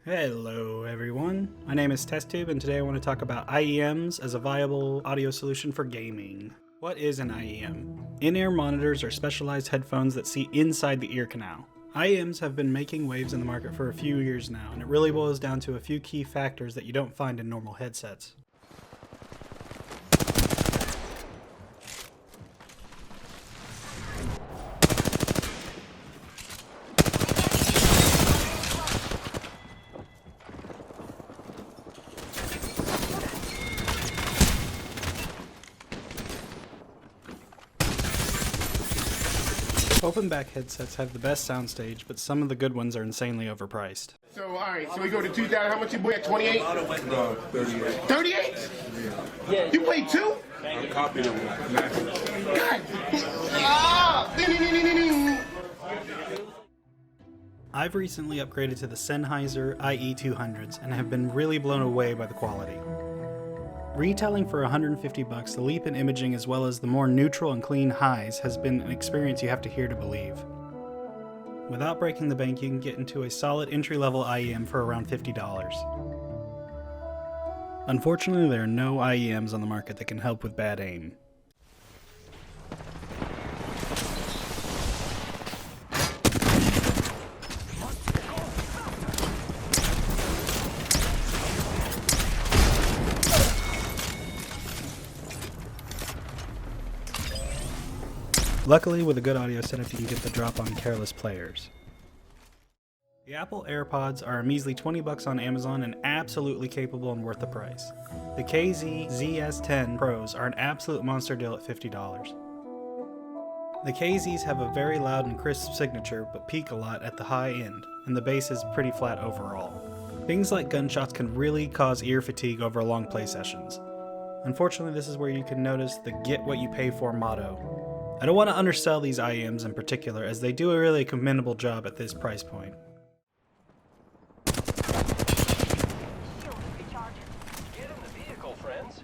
Hello everyone, my name is TestTube and today I want to talk about IEMs as a viable audio solution for gaming. What is an IEM? In-ear monitors are specialized headphones that see inside the ear canal. IEMs have been making waves in the market for a few years now, and it really boils down to a few key factors that you don't find in normal headsets. Open back headsets have the best soundstage, but some of the good ones are insanely overpriced. So, alright, so we go to 2,000. How much you boy at? 28? No, 38. 38? Yeah. You paid two? I'm copying them. God. Ah! I've recently upgraded to the Sennheiser IE200s and have been really blown away by the quality. Retailing for $150, the leap in imaging as well as the more neutral and clean highs has been an experience you have to hear to believe. Without breaking the bank, you can get into a solid entry-level IEM for around $50. Unfortunately, there are no IEMs on the market that can help with bad aim. Luckily, with a good audio setup, you can get the drop on careless players. The Apple AirPods are a measly $20 on Amazon and absolutely capable and worth the price. The KZ ZS10 Pros are an absolute monster deal at $50. The KZs have a very loud and crisp signature, but peak a lot at the high end, and the bass is pretty flat overall. Things like gunshots can really cause ear fatigue over long play sessions. Unfortunately, this is where you can notice the get what you pay for motto. I don't want to undersell these IEMs in particular, as they do a really commendable job at this price point. Get in the vehicle, friends.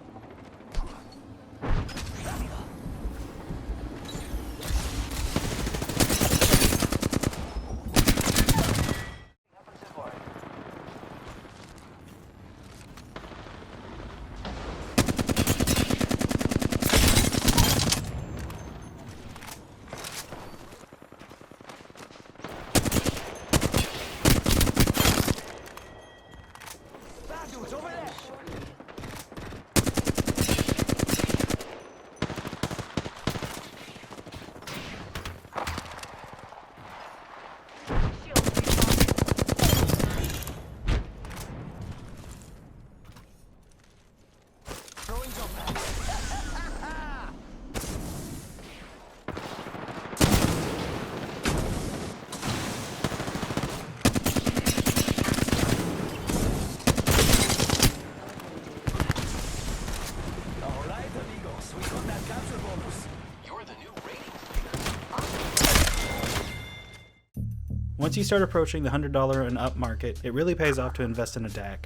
Once you start approaching the $100 and up market, it really pays off to invest in a DAC.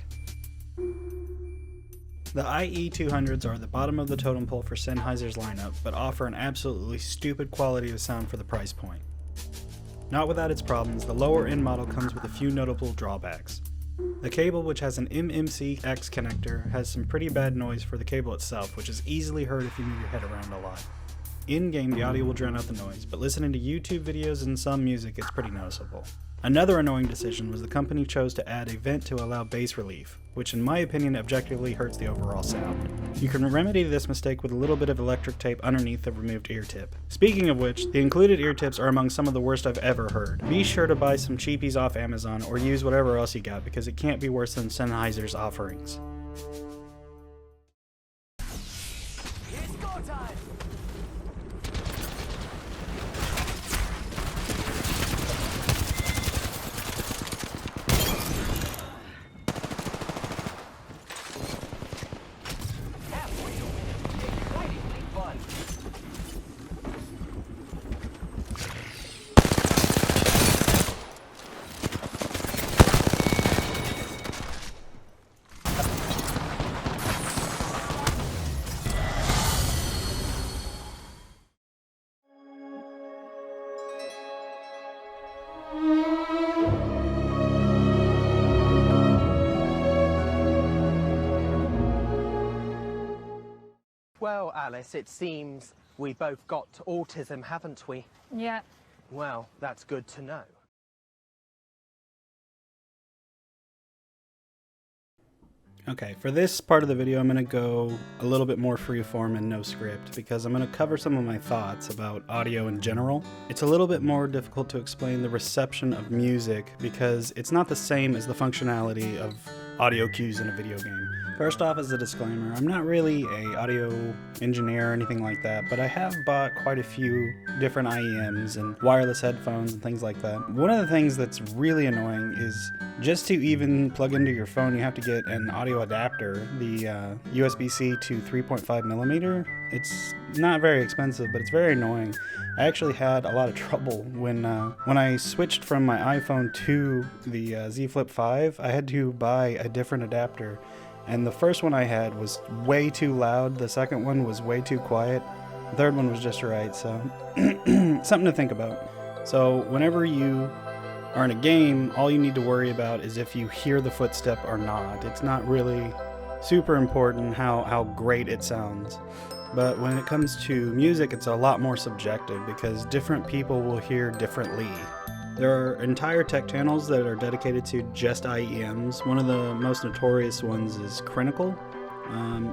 The IE200s are the bottom of the totem pole for Sennheiser's lineup, but offer an absolutely stupid quality of sound for the price point. Not without its problems, the lower end model comes with a few notable drawbacks. The cable, which has an MMC-X connector, has some pretty bad noise for the cable itself, which is easily heard if you move your head around a lot. In-game, the audio will drown out the noise, but listening to YouTube videos and some music, it's pretty noticeable. Another annoying decision was the company chose to add a vent to allow bass relief, which in my opinion objectively hurts the overall sound. You can remedy this mistake with a little bit of electric tape underneath the removed ear tip. Speaking of which, the included ear tips are among some of the worst I've ever heard. Be sure to buy some cheapies off Amazon or use whatever else you got, because it can't be worse than Sennheiser's offerings. Well, Alice, it seems we both got autism, haven't we? Yeah. Well, that's good to know. Okay, for this part of the video, I'm going to go a little bit more freeform and no script because I'm going to cover some of my thoughts about audio in general. It's a little bit more difficult to explain the reception of music because it's not the same as the functionality of audio cues in a video game. First off, as a disclaimer, I'm not really an audio engineer or anything like that, but I have bought quite a few different IEMs and wireless headphones and things like that. One of the things that's really annoying is just to even plug into your phone, you have to get an audio adapter, the USB-C to 3.5 millimeter. It's not very expensive, but it's very annoying. I actually had a lot of trouble when I switched from my iPhone to the Z Flip 5. I had to buy a different adapter, and the first one I had was way too loud. The second one was way too quiet. The third one was just right, so something to think about. So whenever you are in a game, all you need to worry about is if you hear the footstep or not. It's not really super important how great it sounds. But when it comes to music, it's a lot more subjective because different people will hear differently. There are entire tech channels that are dedicated to just IEMs. One of the most notorious ones is Critical.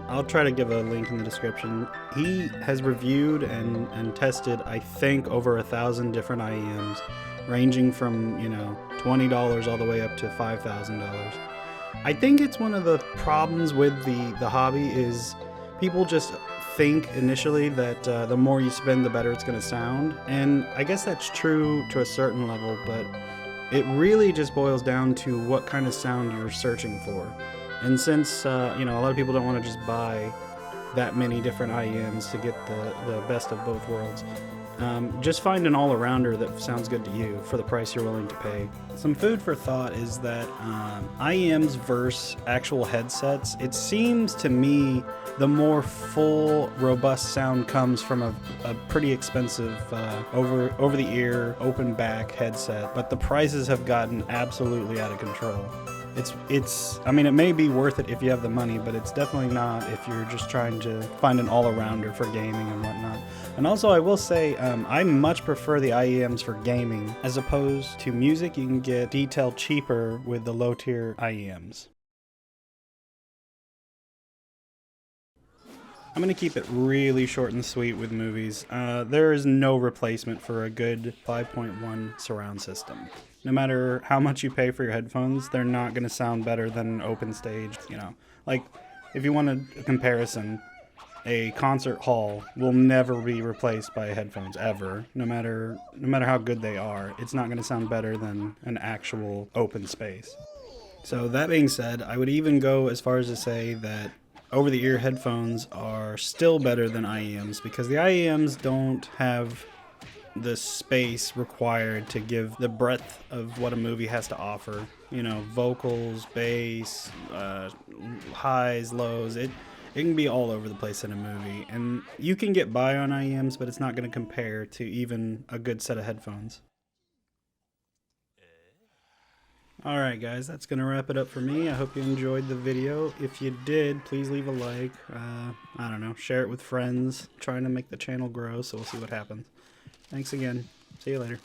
I'll try to give a link in the description. He has reviewed and tested, I think, over 1,000 different IEMs, ranging from, $20 all the way up to $5,000. I think it's one of the problems with the hobby is people just think initially that the more you spend, the better it's going to sound. And I guess that's true to a certain level, but it really just boils down to what kind of sound you're searching for. And since, a lot of people don't want to just buy that many different IEMs to get the best of both worlds, just find an all-arounder that sounds good to you for the price you're willing to pay. Some food for thought is that IEMs versus actual headsets, it seems to me the more full, robust sound comes from a pretty expensive over-the-ear, open-back headset, but the prices have gotten absolutely out of control. I mean, it may be worth it if you have the money, but it's definitely not if you're just trying to find an all-arounder for gaming and whatnot. And also, I will say, I much prefer the IEMs for gaming. As opposed to music, you can get detailed cheaper with the low-tier IEMs. I'm going to keep it really short and sweet with movies. There is no replacement for a good 5.1 surround system. No matter how much you pay for your headphones, they're not going to sound better than an open stage, Like, if you want a comparison, a concert hall will never be replaced by headphones, ever. No matter how good they are, it's not going to sound better than an actual open space. So that being said, I would even go as far as to say that over-the-ear headphones are still better than IEMs because the IEMs don't have the space required to give the breadth of what a movie has to offer. Vocals, bass, highs, lows. It can be all over the place in a movie. And you can get by on IEMs, but it's not going to compare to even a good set of headphones. Alright guys, that's going to wrap it up for me. I hope you enjoyed the video. If you did, please leave a like. I don't know, share it with friends. Trying to make the channel grow, so we'll see what happens. Thanks again. See you later.